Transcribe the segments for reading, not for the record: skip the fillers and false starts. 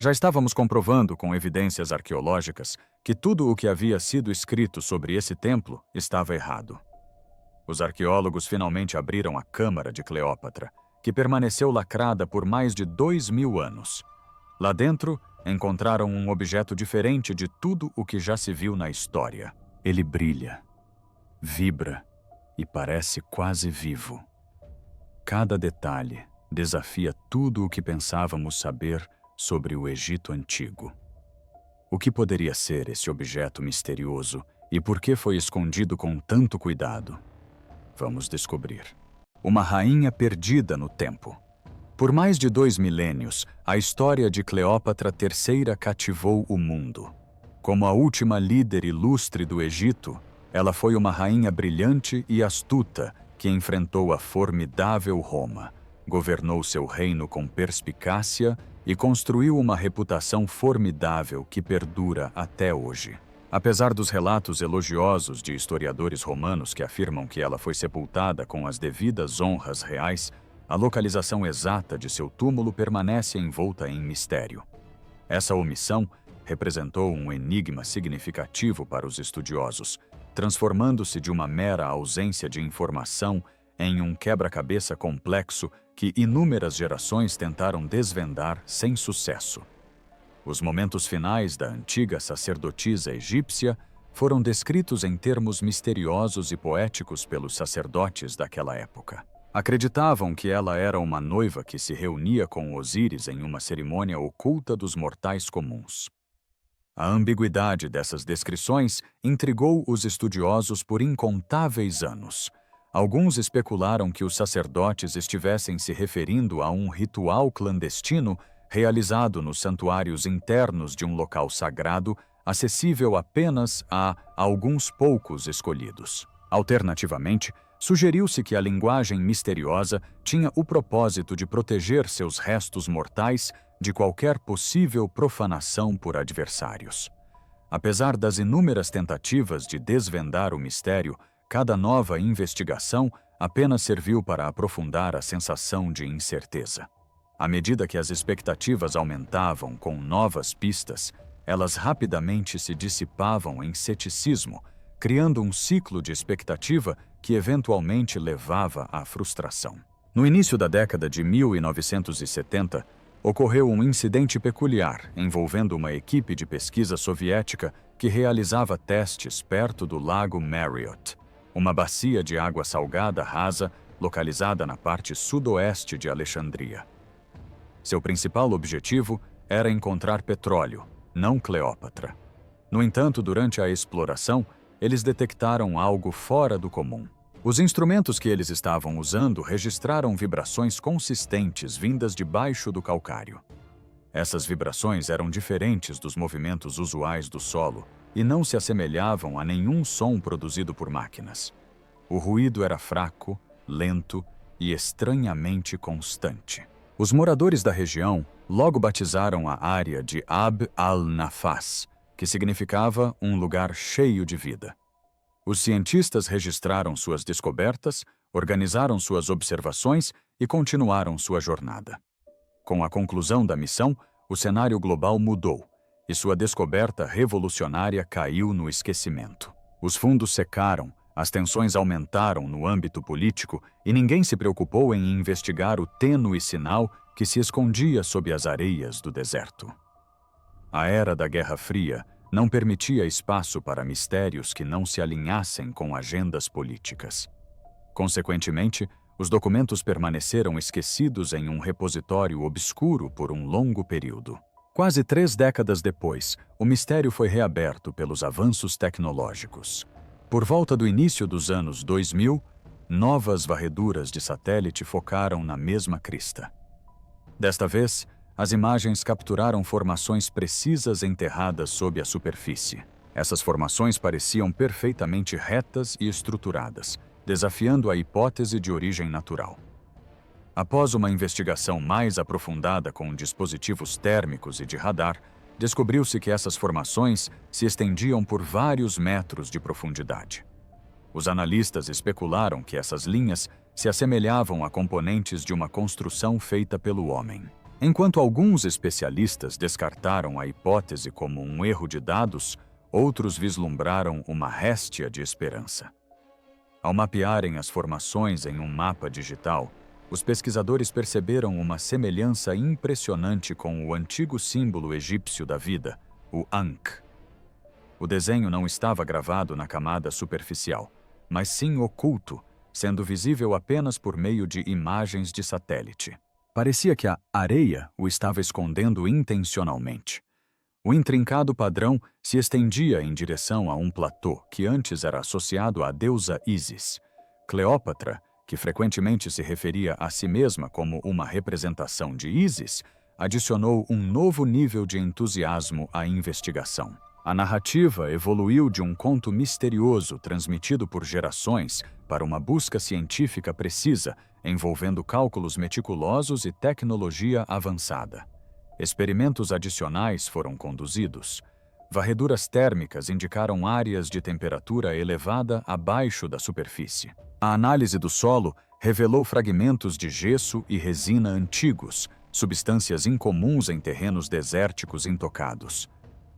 Já estávamos comprovando com evidências arqueológicas que tudo o que havia sido escrito sobre esse templo estava errado. Os arqueólogos finalmente abriram a Câmara de Cleópatra, que permaneceu lacrada por mais de 2000 anos. Lá dentro, encontraram um objeto diferente de tudo o que já se viu na história. Ele brilha, vibra e parece quase vivo. Cada detalhe desafia tudo o que pensávamos saber sobre o Egito Antigo. O que poderia ser esse objeto misterioso e por que foi escondido com tanto cuidado? Vamos descobrir. Uma rainha perdida no tempo. Por mais de 2 milênios, a história de Cleópatra III cativou o mundo. Como a última líder ilustre do Egito, ela foi uma rainha brilhante e astuta que enfrentou a formidável Roma, governou seu reino com perspicácia e construiu uma reputação formidável que perdura até hoje. Apesar dos relatos elogiosos de historiadores romanos que afirmam que ela foi sepultada com as devidas honras reais, a localização exata de seu túmulo permanece envolta em mistério. Essa omissão representou um enigma significativo para os estudiosos, transformando-se de uma mera ausência de informação em um quebra-cabeça complexo que inúmeras gerações tentaram desvendar sem sucesso. Os momentos finais da antiga sacerdotisa egípcia foram descritos em termos misteriosos e poéticos pelos sacerdotes daquela época. Acreditavam que ela era uma noiva que se reunia com Osíris em uma cerimônia oculta dos mortais comuns. A ambiguidade dessas descrições intrigou os estudiosos por incontáveis anos. Alguns especularam que os sacerdotes estivessem se referindo a um ritual clandestino realizado nos santuários internos de um local sagrado, acessível apenas a alguns poucos escolhidos. Alternativamente, sugeriu-se que a linguagem misteriosa tinha o propósito de proteger seus restos mortais de qualquer possível profanação por adversários. Apesar das inúmeras tentativas de desvendar o mistério, cada nova investigação apenas serviu para aprofundar a sensação de incerteza. À medida que as expectativas aumentavam com novas pistas, elas rapidamente se dissipavam em ceticismo, criando um ciclo de expectativa que eventualmente levava à frustração. No início da década de 1970, ocorreu um incidente peculiar envolvendo uma equipe de pesquisa soviética que realizava testes perto do Lago Mariot, uma bacia de água salgada rasa localizada na parte sudoeste de Alexandria. Seu principal objetivo era encontrar petróleo, não Cleópatra. No entanto, durante a exploração, eles detectaram algo fora do comum. Os instrumentos que eles estavam usando registraram vibrações consistentes vindas de baixo do calcário. Essas vibrações eram diferentes dos movimentos usuais do solo e não se assemelhavam a nenhum som produzido por máquinas. O ruído era fraco, lento e estranhamente constante. Os moradores da região logo batizaram a área de Ab al-Nafas, que significava um lugar cheio de vida. Os cientistas registraram suas descobertas, organizaram suas observações e continuaram sua jornada. Com a conclusão da missão, o cenário global mudou e sua descoberta revolucionária caiu no esquecimento. Os fundos secaram, as tensões aumentaram no âmbito político e ninguém se preocupou em investigar o tênue sinal que se escondia sob as areias do deserto. A era da Guerra Fria não permitia espaço para mistérios que não se alinhassem com agendas políticas. Consequentemente, os documentos permaneceram esquecidos em um repositório obscuro por um longo período. Quase 3 décadas depois, o mistério foi reaberto pelos avanços tecnológicos. Por volta do início dos anos 2000, novas varreduras de satélite focaram na mesma crista. Desta vez, as imagens capturaram formações precisas enterradas sob a superfície. Essas formações pareciam perfeitamente retas e estruturadas, desafiando a hipótese de origem natural. Após uma investigação mais aprofundada com dispositivos térmicos e de radar, descobriu-se que essas formações se estendiam por vários metros de profundidade. Os analistas especularam que essas linhas se assemelhavam a componentes de uma construção feita pelo homem. Enquanto alguns especialistas descartaram a hipótese como um erro de dados, outros vislumbraram uma réstia de esperança. Ao mapearem as formações em um mapa digital, os pesquisadores perceberam uma semelhança impressionante com o antigo símbolo egípcio da vida, o Ankh. O desenho não estava gravado na camada superficial, mas sim oculto, sendo visível apenas por meio de imagens de satélite. Parecia que a areia o estava escondendo intencionalmente. O intrincado padrão se estendia em direção a um platô que antes era associado à deusa Ísis. Cleópatra, que frequentemente se referia a si mesma como uma representação de Ísis, adicionou um novo nível de entusiasmo à investigação. A narrativa evoluiu de um conto misterioso transmitido por gerações para uma busca científica precisa, envolvendo cálculos meticulosos e tecnologia avançada. Experimentos adicionais foram conduzidos. Varreduras térmicas indicaram áreas de temperatura elevada abaixo da superfície. A análise do solo revelou fragmentos de gesso e resina antigos, substâncias incomuns em terrenos desérticos intocados.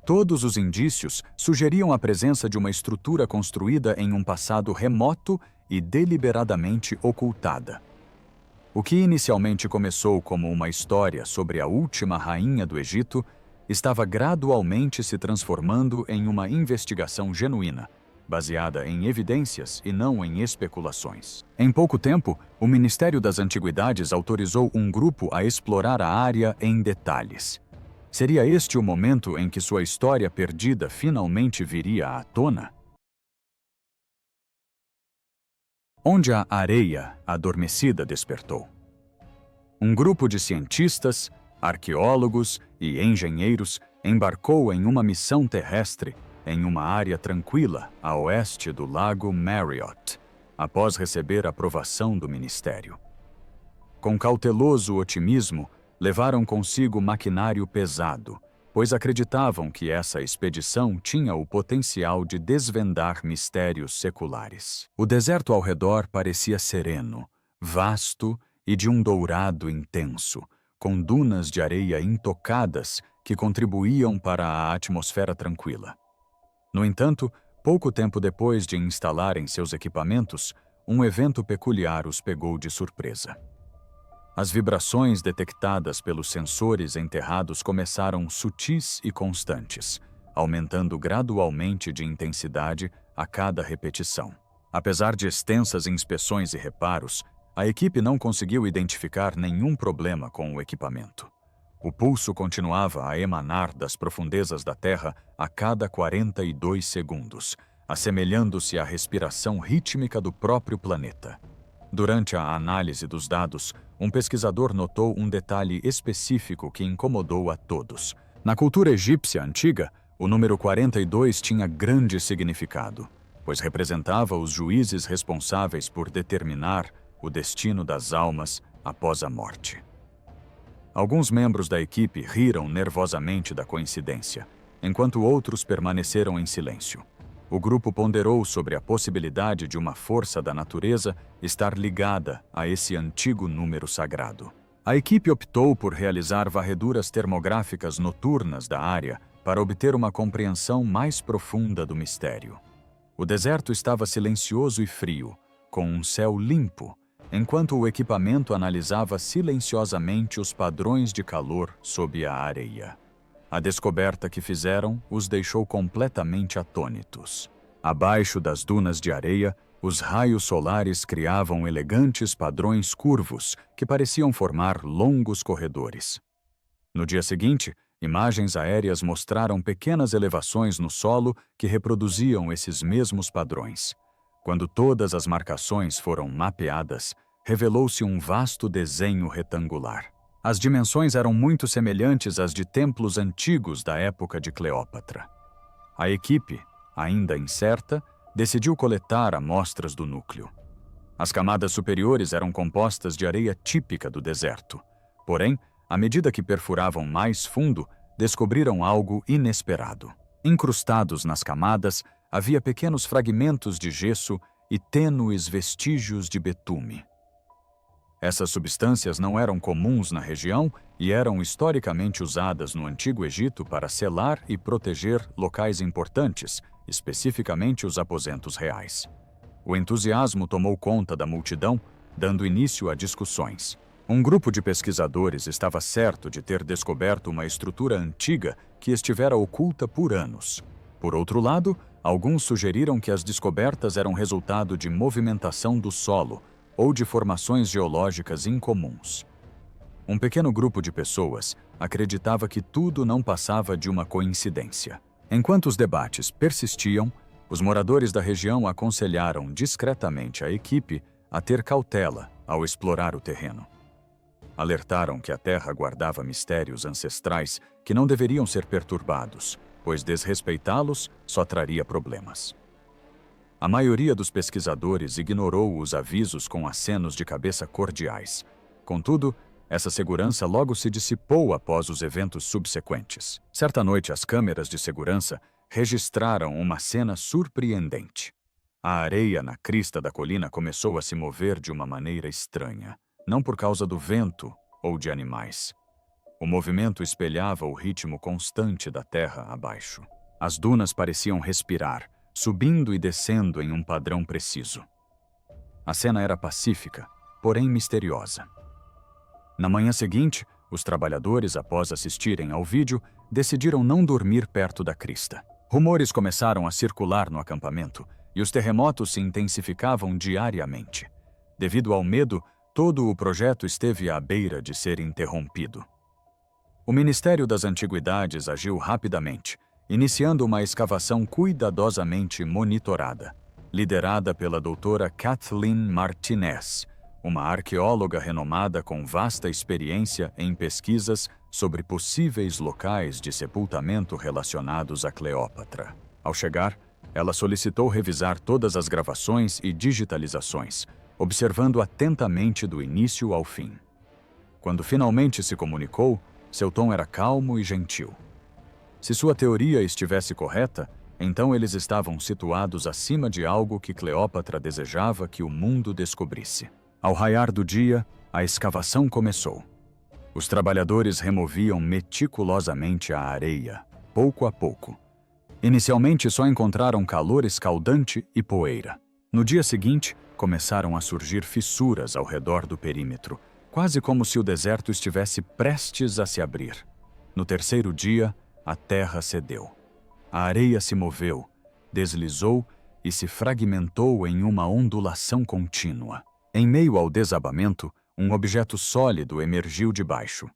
Todos os indícios sugeriam a presença de uma estrutura construída em um passado remoto e deliberadamente ocultada. O que inicialmente começou como uma história sobre a última rainha do Egito estava gradualmente se transformando em uma investigação genuína, baseada em evidências e não em especulações. Em pouco tempo, o Ministério das Antiguidades autorizou um grupo a explorar a área em detalhes. Seria este o momento em que sua história perdida finalmente viria à tona? Onde a areia adormecida despertou. Um grupo de cientistas, arqueólogos e engenheiros embarcou em uma missão terrestre em uma área tranquila a oeste do Lago Marriott, após receber aprovação do Ministério. Com cauteloso otimismo, levaram consigo maquinário pesado, pois acreditavam que essa expedição tinha o potencial de desvendar mistérios seculares. O deserto ao redor parecia sereno, vasto e de um dourado intenso, com dunas de areia intocadas que contribuíam para a atmosfera tranquila. No entanto, pouco tempo depois de instalarem seus equipamentos, um evento peculiar os pegou de surpresa. As vibrações detectadas pelos sensores enterrados começaram sutis e constantes, aumentando gradualmente de intensidade a cada repetição. Apesar de extensas inspeções e reparos, a equipe não conseguiu identificar nenhum problema com o equipamento. O pulso continuava a emanar das profundezas da Terra a cada 42 segundos, assemelhando-se à respiração rítmica do próprio planeta. Durante a análise dos dados, um pesquisador notou um detalhe específico que incomodou a todos. Na cultura egípcia antiga, o número 42 tinha grande significado, pois representava os juízes responsáveis por determinar o destino das almas após a morte. Alguns membros da equipe riram nervosamente da coincidência, enquanto outros permaneceram em silêncio. O grupo ponderou sobre a possibilidade de uma força da natureza estar ligada a esse antigo número sagrado. A equipe optou por realizar varreduras termográficas noturnas da área para obter uma compreensão mais profunda do mistério. O deserto estava silencioso e frio, com um céu limpo, enquanto o equipamento analisava silenciosamente os padrões de calor sob a areia. A descoberta que fizeram os deixou completamente atônitos. Abaixo das dunas de areia, os raios solares criavam elegantes padrões curvos que pareciam formar longos corredores. No dia seguinte, imagens aéreas mostraram pequenas elevações no solo que reproduziam esses mesmos padrões. Quando todas as marcações foram mapeadas, revelou-se um vasto desenho retangular. As dimensões eram muito semelhantes às de templos antigos da época de Cleópatra. A equipe, ainda incerta, decidiu coletar amostras do núcleo. As camadas superiores eram compostas de areia típica do deserto. Porém, à medida que perfuravam mais fundo, descobriram algo inesperado. Incrustados nas camadas, havia pequenos fragmentos de gesso e tênues vestígios de betume. Essas substâncias não eram comuns na região e eram historicamente usadas no Antigo Egito para selar e proteger locais importantes, especificamente os aposentos reais. O entusiasmo tomou conta da multidão, dando início a discussões. Um grupo de pesquisadores estava certo de ter descoberto uma estrutura antiga que estivera oculta por anos. Por outro lado, alguns sugeriram que as descobertas eram resultado de movimentação do solo ou de formações geológicas incomuns. Um pequeno grupo de pessoas acreditava que tudo não passava de uma coincidência. Enquanto os debates persistiam, os moradores da região aconselharam discretamente a equipe a ter cautela ao explorar o terreno. Alertaram que a terra guardava mistérios ancestrais que não deveriam ser perturbados, pois desrespeitá-los só traria problemas. A maioria dos pesquisadores ignorou os avisos com acenos de cabeça cordiais. Contudo, essa segurança logo se dissipou após os eventos subsequentes. Certa noite, as câmeras de segurança registraram uma cena surpreendente. A areia na crista da colina começou a se mover de uma maneira estranha, não por causa do vento ou de animais. O movimento espelhava o ritmo constante da terra abaixo. As dunas pareciam respirar, subindo e descendo em um padrão preciso. A cena era pacífica, porém misteriosa. Na manhã seguinte, os trabalhadores, após assistirem ao vídeo, decidiram não dormir perto da crista. Rumores começaram a circular no acampamento e os terremotos se intensificavam diariamente. Devido ao medo, todo o projeto esteve à beira de ser interrompido. O Ministério das Antiguidades agiu rapidamente, iniciando uma escavação cuidadosamente monitorada, liderada pela doutora Kathleen Martinez, uma arqueóloga renomada com vasta experiência em pesquisas sobre possíveis locais de sepultamento relacionados a Cleópatra. Ao chegar, ela solicitou revisar todas as gravações e digitalizações, observando atentamente do início ao fim. Quando finalmente se comunicou, seu tom era calmo e gentil. Se sua teoria estivesse correta, então eles estavam situados acima de algo que Cleópatra desejava que o mundo descobrisse. Ao raiar do dia, a escavação começou. Os trabalhadores removiam meticulosamente a areia, pouco a pouco. Inicialmente só encontraram calor escaldante e poeira. No dia seguinte, começaram a surgir fissuras ao redor do perímetro, quase como se o deserto estivesse prestes a se abrir. No terceiro dia, a terra cedeu. A areia se moveu, deslizou e se fragmentou em uma ondulação contínua. Em meio ao desabamento, um objeto sólido emergiu de baixo.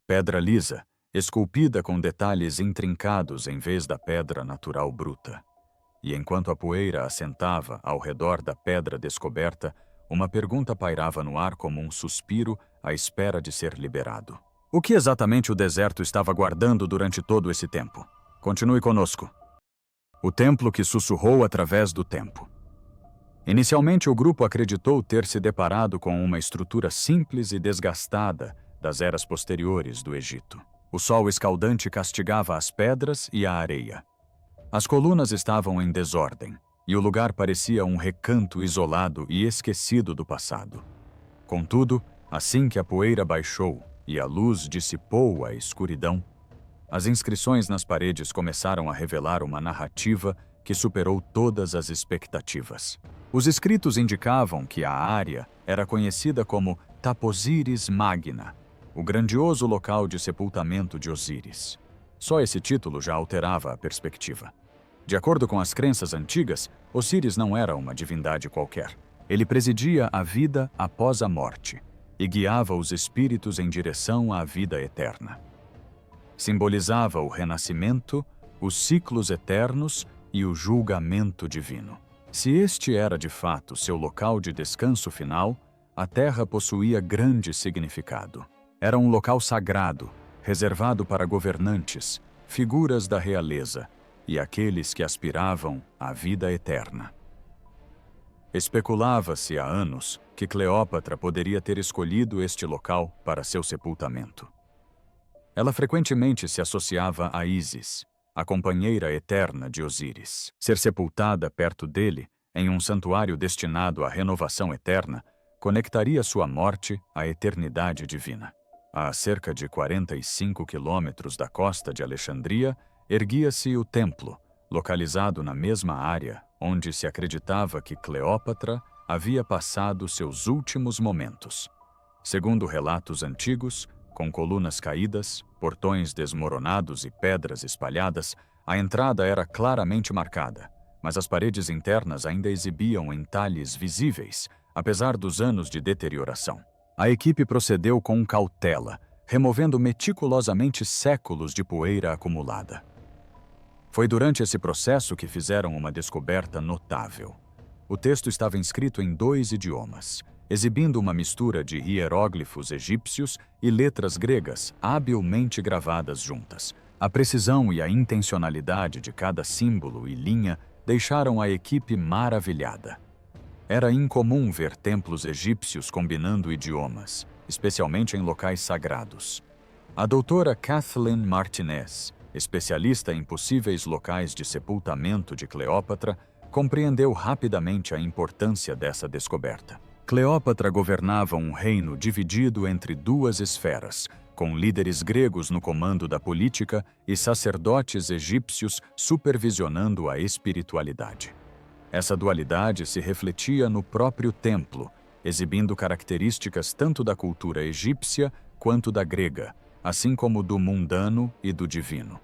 Pedra lisa, esculpida com detalhes intrincados em vez da pedra natural bruta. E enquanto a poeira assentava ao redor da pedra descoberta, uma pergunta pairava no ar como um suspiro à espera de ser liberado. O que exatamente o deserto estava guardando durante todo esse tempo? Continue conosco. O templo que sussurrou através do tempo. Inicialmente, o grupo acreditou ter se deparado com uma estrutura simples e desgastada das eras posteriores do Egito. O sol escaldante castigava as pedras e a areia. As colunas estavam em desordem, e o lugar parecia um recanto isolado e esquecido do passado. Contudo, assim que a poeira baixou e a luz dissipou a escuridão, as inscrições nas paredes começaram a revelar uma narrativa que superou todas as expectativas. Os escritos indicavam que a área era conhecida como Taposiris Magna, o grandioso local de sepultamento de Osíris. Só esse título já alterava a perspectiva. De acordo com as crenças antigas, Osíris não era uma divindade qualquer. Ele presidia a vida após a morte e guiava os espíritos em direção à vida eterna. Simbolizava o renascimento, os ciclos eternos e o julgamento divino. Se este era de fato seu local de descanso final, a Terra possuía grande significado. Era um local sagrado, reservado para governantes, figuras da realeza e aqueles que aspiravam à vida eterna. Especulava-se há anos que Cleópatra poderia ter escolhido este local para seu sepultamento. Ela frequentemente se associava a Ísis, a companheira eterna de Osíris. Ser sepultada perto dele, em um santuário destinado à renovação eterna, conectaria sua morte à eternidade divina. A cerca de 45 quilômetros da costa de Alexandria, erguia-se o templo, localizado na mesma área onde se acreditava que Cleópatra havia passado seus últimos momentos. Segundo relatos antigos, com colunas caídas, portões desmoronados e pedras espalhadas, a entrada era claramente marcada, mas as paredes internas ainda exibiam entalhes visíveis, apesar dos anos de deterioração. A equipe procedeu com cautela, removendo meticulosamente séculos de poeira acumulada. Foi durante esse processo que fizeram uma descoberta notável. O texto estava inscrito em 2 idiomas, exibindo uma mistura de hieróglifos egípcios e letras gregas habilmente gravadas juntas. A precisão e a intencionalidade de cada símbolo e linha deixaram a equipe maravilhada. Era incomum ver templos egípcios combinando idiomas, especialmente em locais sagrados. A doutora Kathleen Martinez, especialista em possíveis locais de sepultamento de Cleópatra, compreendeu rapidamente a importância dessa descoberta. Cleópatra governava um reino dividido entre 2 esferas, com líderes gregos no comando da política e sacerdotes egípcios supervisionando a espiritualidade. Essa dualidade se refletia no próprio templo, exibindo características tanto da cultura egípcia quanto da grega, assim como do mundano e do divino.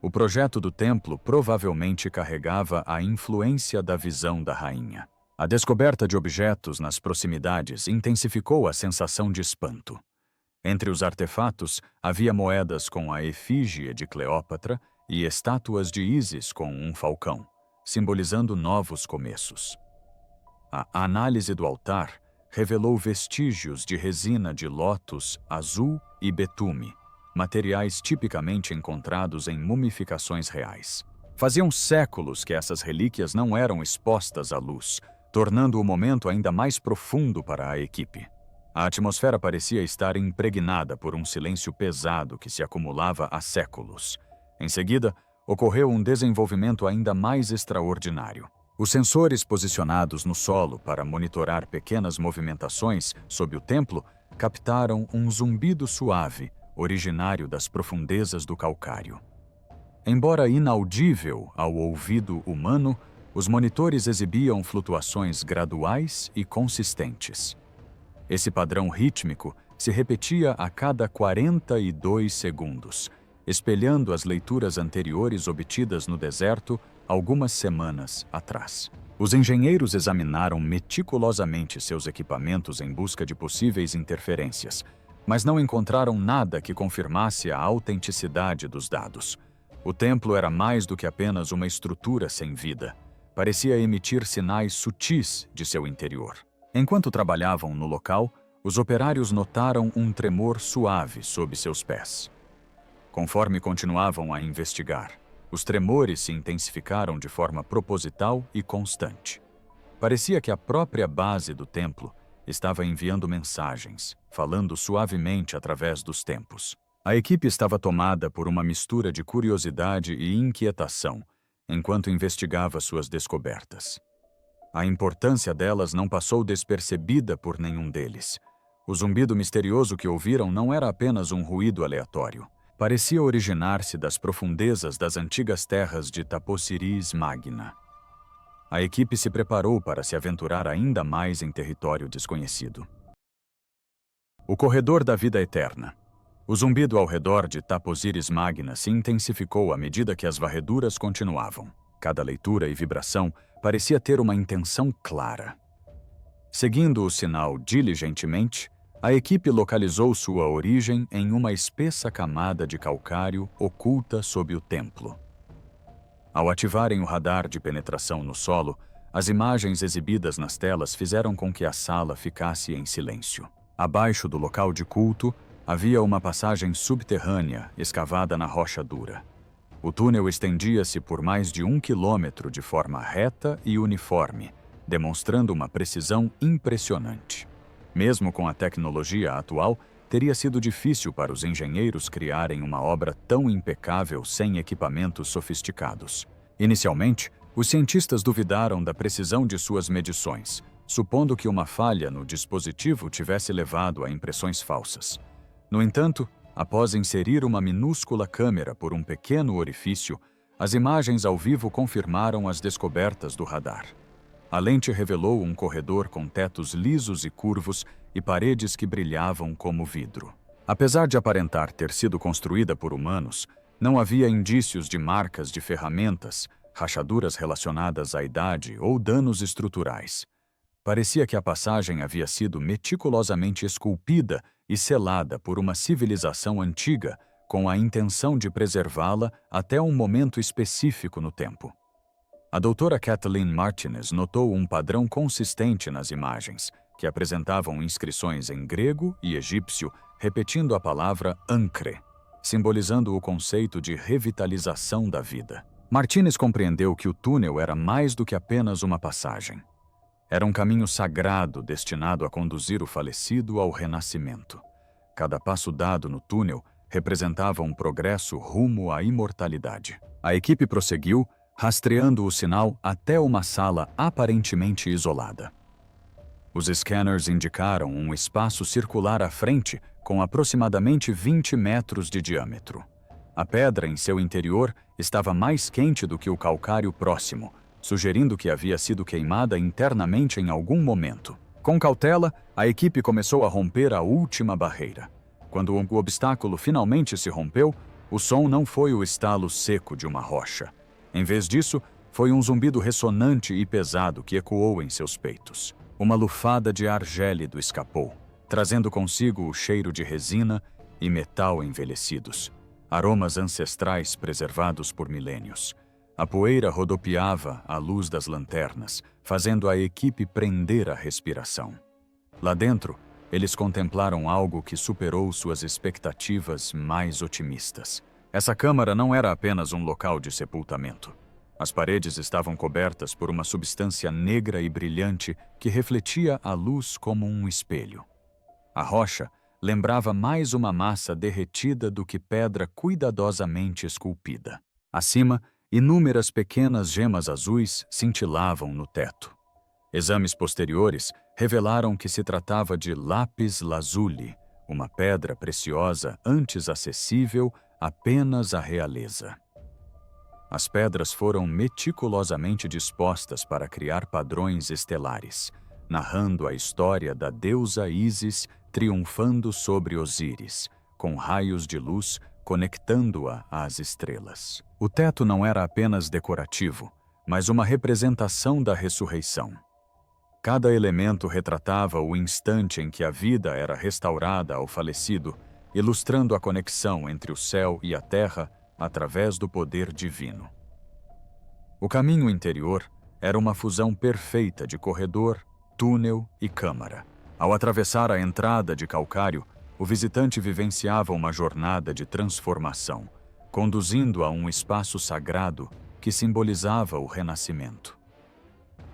O projeto do templo provavelmente carregava a influência da visão da rainha. A descoberta de objetos nas proximidades intensificou a sensação de espanto. Entre os artefatos, havia moedas com a efígie de Cleópatra e estátuas de Ísis com um falcão, simbolizando novos começos. A análise do altar revelou vestígios de resina de lótus azul e betume, materiais tipicamente encontrados em mumificações reais. Faziam séculos que essas relíquias não eram expostas à luz, tornando o momento ainda mais profundo para a equipe. A atmosfera parecia estar impregnada por um silêncio pesado que se acumulava há séculos. Em seguida, ocorreu um desenvolvimento ainda mais extraordinário. Os sensores posicionados no solo para monitorar pequenas movimentações sob o templo captaram um zumbido suave, originário das profundezas do calcário. Embora inaudível ao ouvido humano, os monitores exibiam flutuações graduais e consistentes. Esse padrão rítmico se repetia a cada 42 segundos, espelhando as leituras anteriores obtidas no deserto algumas semanas atrás. Os engenheiros examinaram meticulosamente seus equipamentos em busca de possíveis interferências, mas não encontraram nada que confirmasse a autenticidade dos dados. O templo era mais do que apenas uma estrutura sem vida. Parecia emitir sinais sutis de seu interior. Enquanto trabalhavam no local, os operários notaram um tremor suave sob seus pés. Conforme continuavam a investigar, os tremores se intensificaram de forma proposital e constante. Parecia que a própria base do templo estava enviando mensagens, falando suavemente através dos tempos. A equipe estava tomada por uma mistura de curiosidade e inquietação enquanto investigava suas descobertas. A importância delas não passou despercebida por nenhum deles. O zumbido misterioso que ouviram não era apenas um ruído aleatório. Parecia originar-se das profundezas das antigas terras de Taposiris Magna. A equipe se preparou para se aventurar ainda mais em território desconhecido. O corredor da vida eterna. O zumbido ao redor de Taposiris Magna se intensificou à medida que as varreduras continuavam. Cada leitura e vibração parecia ter uma intenção clara. Seguindo o sinal diligentemente, a equipe localizou sua origem em uma espessa camada de calcário oculta sob o templo. Ao ativarem o radar de penetração no solo, as imagens exibidas nas telas fizeram com que a sala ficasse em silêncio. Abaixo do local de culto, havia uma passagem subterrânea escavada na rocha dura. O túnel estendia-se por mais de 1 quilômetro de forma reta e uniforme, demonstrando uma precisão impressionante. Mesmo com a tecnologia atual, teria sido difícil para os engenheiros criarem uma obra tão impecável sem equipamentos sofisticados. Inicialmente, os cientistas duvidaram da precisão de suas medições, supondo que uma falha no dispositivo tivesse levado a impressões falsas. No entanto, após inserir uma minúscula câmera por um pequeno orifício, as imagens ao vivo confirmaram as descobertas do radar. A lente revelou um corredor com tetos lisos e curvos e paredes que brilhavam como vidro. Apesar de aparentar ter sido construída por humanos, não havia indícios de marcas de ferramentas, rachaduras relacionadas à idade ou danos estruturais. Parecia que a passagem havia sido meticulosamente esculpida e selada por uma civilização antiga, com a intenção de preservá-la até um momento específico no tempo. A doutora Kathleen Martinez notou um padrão consistente nas imagens, que apresentavam inscrições em grego e egípcio, repetindo a palavra ancre, simbolizando o conceito de revitalização da vida. Martinez compreendeu que o túnel era mais do que apenas uma passagem. Era um caminho sagrado destinado a conduzir o falecido ao renascimento. Cada passo dado no túnel representava um progresso rumo à imortalidade. A equipe prosseguiu, rastreando o sinal até uma sala aparentemente isolada. Os scanners indicaram um espaço circular à frente com aproximadamente 20 metros de diâmetro. A pedra em seu interior estava mais quente do que o calcário próximo, sugerindo que havia sido queimada internamente em algum momento. Com cautela, a equipe começou a romper a última barreira. Quando o obstáculo finalmente se rompeu, o som não foi o estalo seco de uma rocha. Em vez disso, foi um zumbido ressonante e pesado que ecoou em seus peitos. Uma lufada de ar gélido escapou, trazendo consigo o cheiro de resina e metal envelhecidos, aromas ancestrais preservados por milênios. A poeira rodopiava à luz das lanternas, fazendo a equipe prender a respiração. Lá dentro, eles contemplaram algo que superou suas expectativas mais otimistas. Essa câmara não era apenas um local de sepultamento. As paredes estavam cobertas por uma substância negra e brilhante que refletia a luz como um espelho. A rocha lembrava mais uma massa derretida do que pedra cuidadosamente esculpida. Acima, inúmeras pequenas gemas azuis cintilavam no teto. Exames posteriores revelaram que se tratava de lápis lazuli, uma pedra preciosa antes acessível apenas à realeza. As pedras foram meticulosamente dispostas para criar padrões estelares, narrando a história da deusa Ísis triunfando sobre Osíris, com raios de luz conectando-a às estrelas. O teto não era apenas decorativo, mas uma representação da ressurreição. Cada elemento retratava o instante em que a vida era restaurada ao falecido, ilustrando a conexão entre o céu e a terra através do poder divino. O caminho interior era uma fusão perfeita de corredor, túnel e câmara. Ao atravessar a entrada de calcário, o visitante vivenciava uma jornada de transformação, conduzindo a um espaço sagrado que simbolizava o renascimento.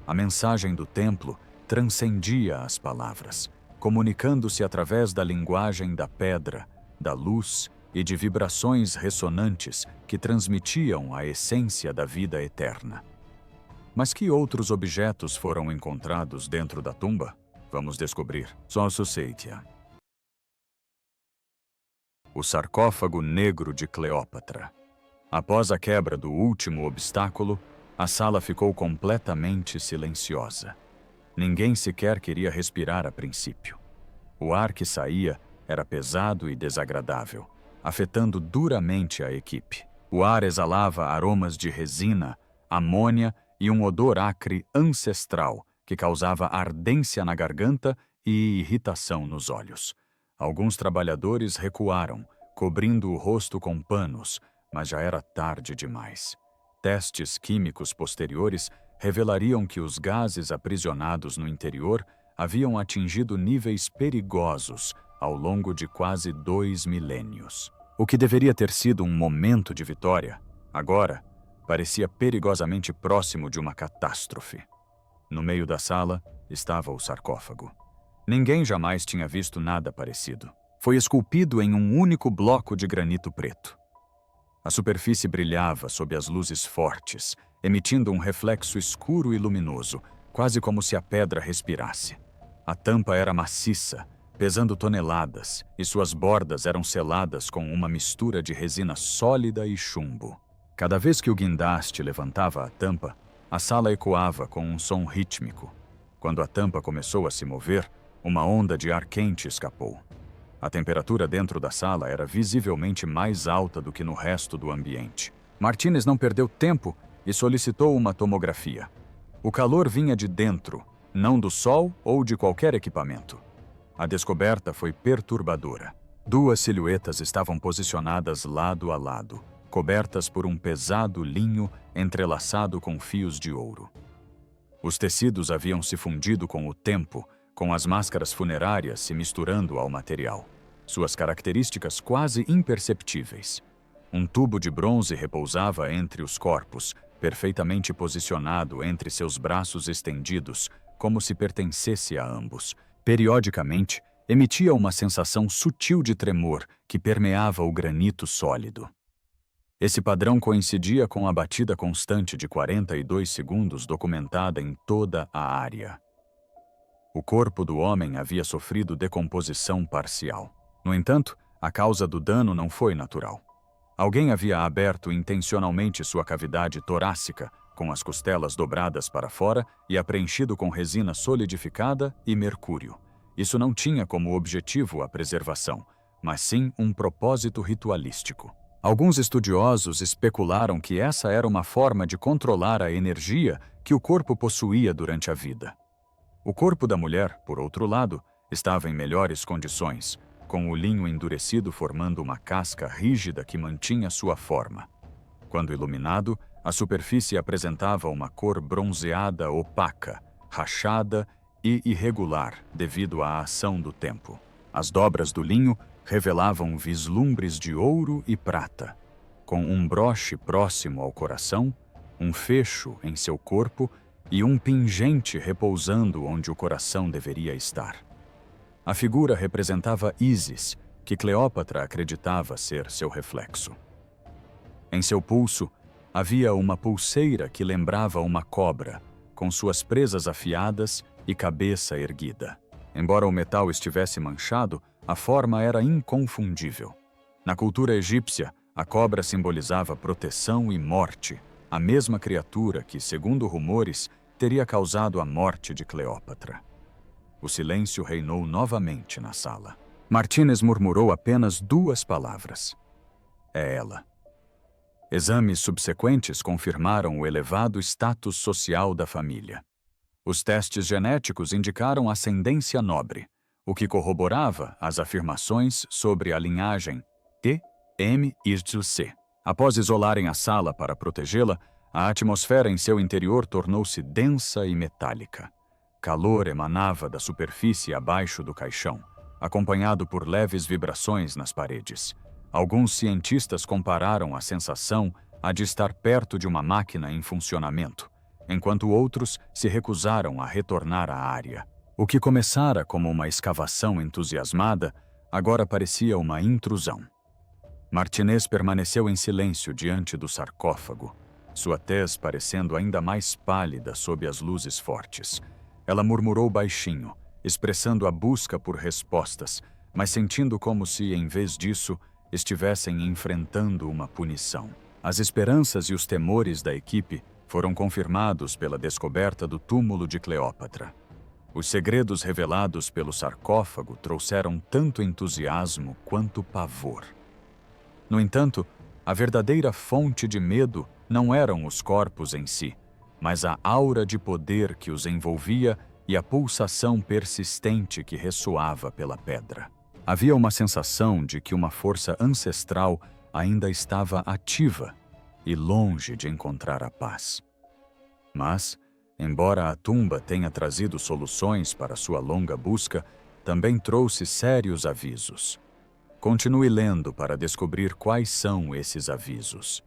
A mensagem do templo transcendia as palavras, comunicando-se através da linguagem da pedra, da luz e de vibrações ressonantes que transmitiam a essência da vida eterna. Mas que outros objetos foram encontrados dentro da tumba? Vamos descobrir. Só Societia. O sarcófago negro de Cleópatra. Após a quebra do último obstáculo, a sala ficou completamente silenciosa. Ninguém sequer queria respirar a princípio. O ar que saía era pesado e desagradável, afetando duramente a equipe. O ar exalava aromas de resina, amônia e um odor acre ancestral que causava ardência na garganta e irritação nos olhos. Alguns trabalhadores recuaram, cobrindo o rosto com panos, mas já era tarde demais. Testes químicos posteriores revelariam que os gases aprisionados no interior haviam atingido níveis perigosos ao longo de quase 2 milênios. O que deveria ter sido um momento de vitória, agora, parecia perigosamente próximo de uma catástrofe. No meio da sala estava o sarcófago. Ninguém jamais tinha visto nada parecido. Foi esculpido em um único bloco de granito preto. A superfície brilhava sob as luzes fortes, emitindo um reflexo escuro e luminoso, quase como se a pedra respirasse. A tampa era maciça, pesando toneladas, e suas bordas eram seladas com uma mistura de resina sólida e chumbo. Cada vez que o guindaste levantava a tampa, a sala ecoava com um som rítmico. Quando a tampa começou a se mover, uma onda de ar quente escapou. A temperatura dentro da sala era visivelmente mais alta do que no resto do ambiente. Martínez não perdeu tempo e solicitou uma tomografia. O calor vinha de dentro, não do sol ou de qualquer equipamento. A descoberta foi perturbadora. Duas silhuetas estavam posicionadas lado a lado, cobertas por um pesado linho entrelaçado com fios de ouro. Os tecidos haviam se fundido com o tempo, com as máscaras funerárias se misturando ao material. Suas características quase imperceptíveis. Um tubo de bronze repousava entre os corpos, perfeitamente posicionado entre seus braços estendidos, como se pertencesse a ambos. Periodicamente, emitia uma sensação sutil de tremor que permeava o granito sólido. Esse padrão coincidia com a batida constante de 42 segundos documentada em toda a área. O corpo do homem havia sofrido decomposição parcial. No entanto, a causa do dano não foi natural. Alguém havia aberto intencionalmente sua cavidade torácica, com as costelas dobradas para fora e a preenchido com resina solidificada e mercúrio. Isso não tinha como objetivo a preservação, mas sim um propósito ritualístico. Alguns estudiosos especularam que essa era uma forma de controlar a energia que o corpo possuía durante a vida. O corpo da mulher, por outro lado, estava em melhores condições, com o linho endurecido formando uma casca rígida que mantinha sua forma. Quando iluminado, a superfície apresentava uma cor bronzeada opaca, rachada e irregular devido à ação do tempo. As dobras do linho revelavam vislumbres de ouro e prata, com um broche próximo ao coração, um fecho em seu corpo e um pingente repousando onde o coração deveria estar. A figura representava Ísis, que Cleópatra acreditava ser seu reflexo. Em seu pulso, havia uma pulseira que lembrava uma cobra, com suas presas afiadas e cabeça erguida. Embora o metal estivesse manchado, a forma era inconfundível. Na cultura egípcia, a cobra simbolizava proteção e morte, a mesma criatura que, segundo rumores, teria causado a morte de Cleópatra. O silêncio reinou novamente na sala. Martínez murmurou apenas duas palavras. É ela. Exames subsequentes confirmaram o elevado status social da família. Os testes genéticos indicaram ascendência nobre, o que corroborava as afirmações sobre a linhagem T-M-I-C. Após isolarem a sala para protegê-la, a atmosfera em seu interior tornou-se densa e metálica. Calor emanava da superfície abaixo do caixão, acompanhado por leves vibrações nas paredes. Alguns cientistas compararam a sensação à de estar perto de uma máquina em funcionamento, enquanto outros se recusaram a retornar à área. O que começara como uma escavação entusiasmada, agora parecia uma intrusão. Martínez permaneceu em silêncio diante do sarcófago, sua tez parecendo ainda mais pálida sob as luzes fortes. Ela murmurou baixinho, expressando a busca por respostas, mas sentindo como se, em vez disso, estivessem enfrentando uma punição. As esperanças e os temores da equipe foram confirmados pela descoberta do túmulo de Cleópatra. Os segredos revelados pelo sarcófago trouxeram tanto entusiasmo quanto pavor. No entanto, a verdadeira fonte de medo não eram os corpos em si, mas a aura de poder que os envolvia e a pulsação persistente que ressoava pela pedra. Havia uma sensação de que uma força ancestral ainda estava ativa e longe de encontrar a paz. Mas, embora a tumba tenha trazido soluções para sua longa busca, também trouxe sérios avisos. Continue lendo para descobrir quais são esses avisos.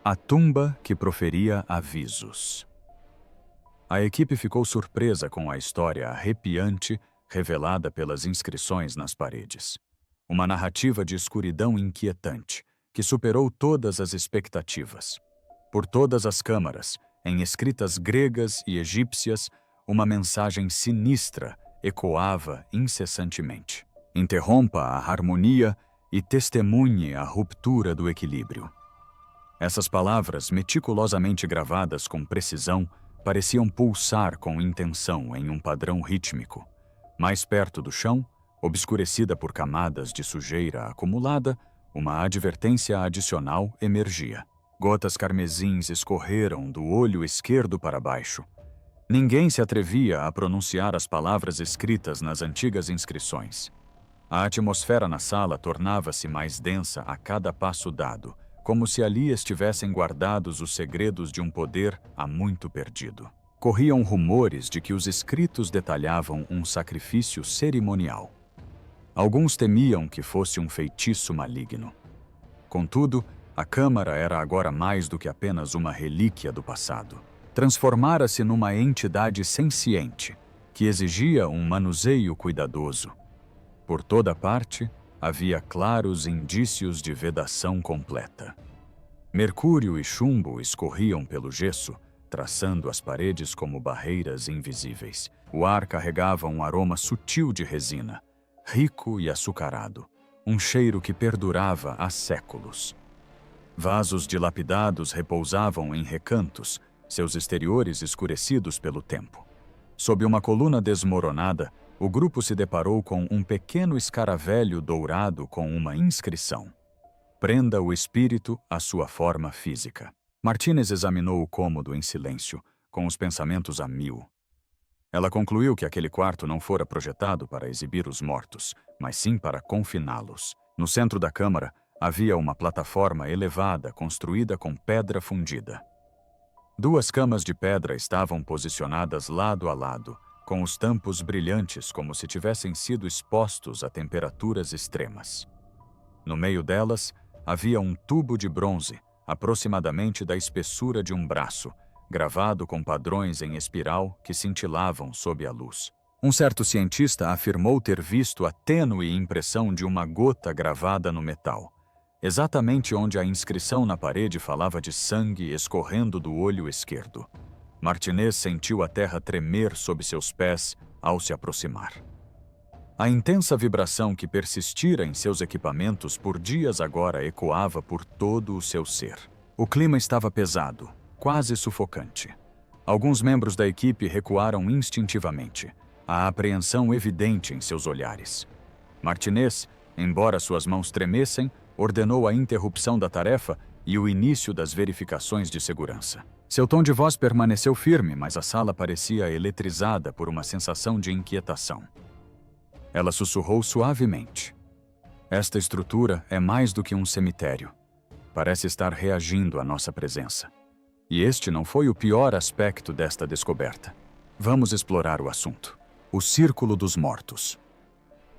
A tumba que proferia avisos. A equipe ficou surpresa com a história arrepiante revelada pelas inscrições nas paredes. Uma narrativa de escuridão inquietante, que superou todas as expectativas. Por todas as câmaras, em escritas gregas e egípcias, uma mensagem sinistra ecoava incessantemente. Interrompa a harmonia e testemunhe a ruptura do equilíbrio. Essas palavras, meticulosamente gravadas com precisão, pareciam pulsar com intenção em um padrão rítmico. Mais perto do chão, obscurecida por camadas de sujeira acumulada, uma advertência adicional emergia. Gotas carmesins escorreram do olho esquerdo para baixo. Ninguém se atrevia a pronunciar as palavras escritas nas antigas inscrições. A atmosfera na sala tornava-se mais densa a cada passo dado, como se ali estivessem guardados os segredos de um poder há muito perdido. Corriam rumores de que os escritos detalhavam um sacrifício cerimonial. Alguns temiam que fosse um feitiço maligno. Contudo, a Câmara era agora mais do que apenas uma relíquia do passado. Transformara-se numa entidade senciente, que exigia um manuseio cuidadoso. Por toda parte, havia claros indícios de vedação completa. Mercúrio e chumbo escorriam pelo gesso, traçando as paredes como barreiras invisíveis. O ar carregava um aroma sutil de resina, rico e açucarado, um cheiro que perdurava há séculos. Vasos dilapidados repousavam em recantos, seus exteriores escurecidos pelo tempo. Sob uma coluna desmoronada, o grupo se deparou com um pequeno escaravelho dourado com uma inscrição: "Prenda o espírito à sua forma física." Martínez examinou o cômodo em silêncio, com os pensamentos a mil. Ela concluiu que aquele quarto não fora projetado para exibir os mortos, mas sim para confiná-los. No centro da câmara, havia uma plataforma elevada construída com pedra fundida. 2 camas de pedra estavam posicionadas lado a lado, com os tampos brilhantes como se tivessem sido expostos a temperaturas extremas. No meio delas, havia um tubo de bronze, aproximadamente da espessura de um braço, gravado com padrões em espiral que cintilavam sob a luz. Um certo cientista afirmou ter visto a tênue impressão de uma gota gravada no metal, exatamente onde a inscrição na parede falava de sangue escorrendo do olho esquerdo. Martínez sentiu a terra tremer sob seus pés ao se aproximar. A intensa vibração que persistira em seus equipamentos por dias agora ecoava por todo o seu ser. O clima estava pesado, quase sufocante. Alguns membros da equipe recuaram instintivamente, a apreensão evidente em seus olhares. Martínez, embora suas mãos tremessem, ordenou a interrupção da tarefa e o início das verificações de segurança. Seu tom de voz permaneceu firme, mas a sala parecia eletrizada por uma sensação de inquietação. Ela sussurrou suavemente: "Esta estrutura é mais do que um cemitério. Parece estar reagindo à nossa presença. E este não foi o pior aspecto desta descoberta. Vamos explorar o assunto. O Círculo dos Mortos."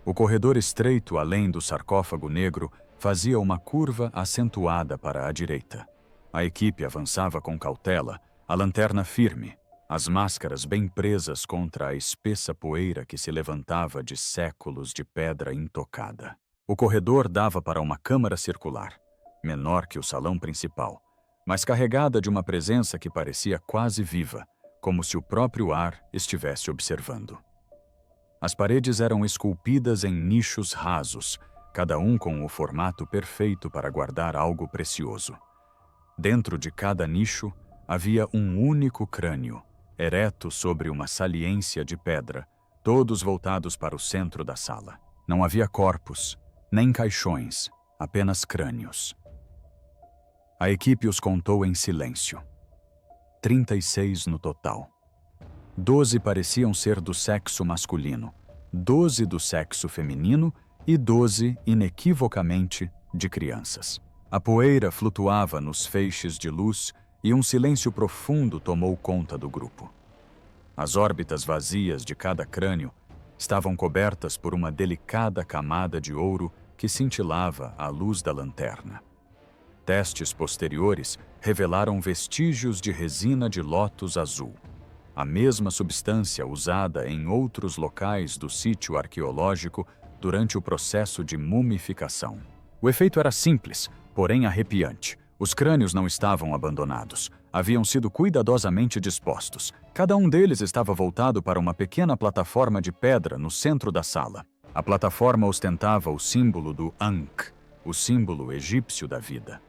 O corredor estreito além do sarcófago negro fazia uma curva acentuada para a direita. A equipe avançava com cautela, a lanterna firme, as máscaras bem presas contra a espessa poeira que se levantava de séculos de pedra intocada. O corredor dava para uma câmara circular, menor que o salão principal, mas carregada de uma presença que parecia quase viva, como se o próprio ar estivesse observando. As paredes eram esculpidas em nichos rasos, cada um com o formato perfeito para guardar algo precioso. Dentro de cada nicho havia um único crânio, ereto sobre uma saliência de pedra, todos voltados para o centro da sala. Não havia corpos, nem caixões, apenas crânios. A equipe os contou em silêncio. 36 no total. 12 pareciam ser do sexo masculino, 12 do sexo feminino e 12, inequivocamente, de crianças. A poeira flutuava nos feixes de luz e um silêncio profundo tomou conta do grupo. As órbitas vazias de cada crânio estavam cobertas por uma delicada camada de ouro que cintilava à luz da lanterna. Testes posteriores revelaram vestígios de resina de lótus azul, a mesma substância usada em outros locais do sítio arqueológico durante o processo de mumificação. O efeito era simples, porém arrepiante, Os crânios não estavam abandonados. Haviam sido cuidadosamente dispostos. Cada um deles estava voltado para uma pequena plataforma de pedra no centro da sala. A plataforma ostentava o símbolo do Ankh, o símbolo egípcio da vida.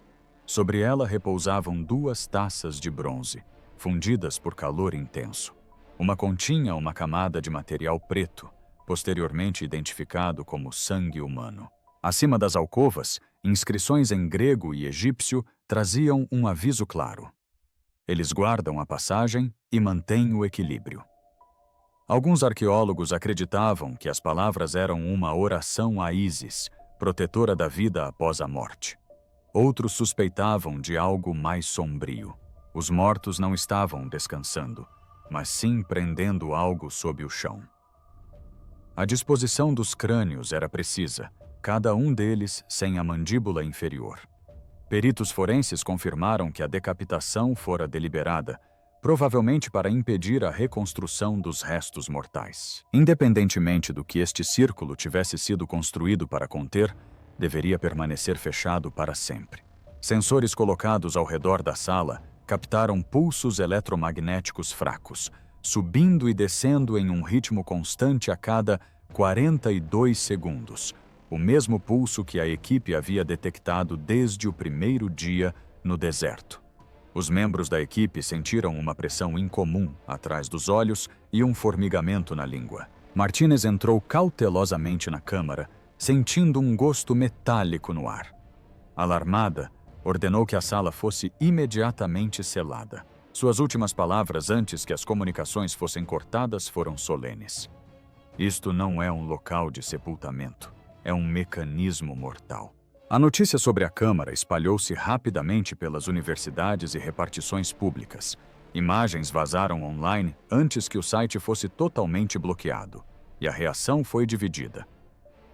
Sobre ela repousavam 2 taças de bronze, fundidas por calor intenso. Uma continha uma camada de material preto, posteriormente identificado como sangue humano. Acima das alcovas, inscrições em grego e egípcio traziam um aviso claro. Eles guardam a passagem e mantêm o equilíbrio. Alguns arqueólogos acreditavam que as palavras eram uma oração a Ísis, protetora da vida após a morte. Outros suspeitavam de algo mais sombrio. Os mortos não estavam descansando, mas sim prendendo algo sob o chão. A disposição dos crânios era precisa, cada um deles sem a mandíbula inferior. Peritos forenses confirmaram que a decapitação fora deliberada, provavelmente para impedir a reconstrução dos restos mortais. Independentemente do que este círculo tivesse sido construído para conter, deveria permanecer fechado para sempre. Sensores colocados ao redor da sala captaram pulsos eletromagnéticos fracos, subindo e descendo em um ritmo constante a cada 42 segundos, o mesmo pulso que a equipe havia detectado desde o primeiro dia no deserto. Os membros da equipe sentiram uma pressão incomum atrás dos olhos e um formigamento na língua. Martínez entrou cautelosamente na câmara, sentindo um gosto metálico no ar. Alarmada, ordenou que a sala fosse imediatamente selada. Suas últimas palavras antes que as comunicações fossem cortadas foram solenes. Isto não é um local de sepultamento. É um mecanismo mortal. A notícia sobre a Câmara espalhou-se rapidamente pelas universidades e repartições públicas. Imagens vazaram online antes que o site fosse totalmente bloqueado, e a reação foi dividida.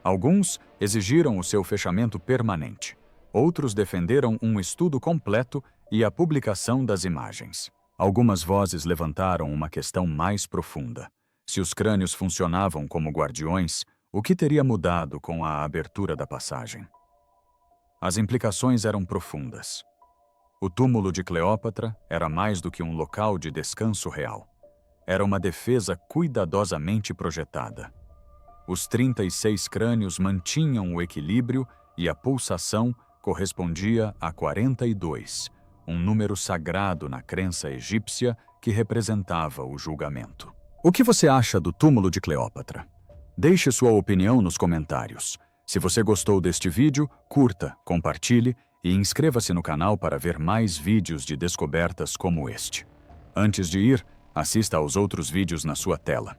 Alguns exigiram o seu fechamento permanente. Outros defenderam um estudo completo e a publicação das imagens. Algumas vozes levantaram uma questão mais profunda. Se os crânios funcionavam como guardiões, o que teria mudado com a abertura da passagem? As implicações eram profundas. O túmulo de Cleópatra era mais do que um local de descanso real. Era uma defesa cuidadosamente projetada. Os 36 crânios mantinham o equilíbrio e a pulsação correspondia a 42, um número sagrado na crença egípcia que representava o julgamento. O que você acha do túmulo de Cleópatra? Deixe sua opinião nos comentários. Se você gostou deste vídeo, curta, compartilhe e inscreva-se no canal para ver mais vídeos de descobertas como este. Antes de ir, assista aos outros vídeos na sua tela.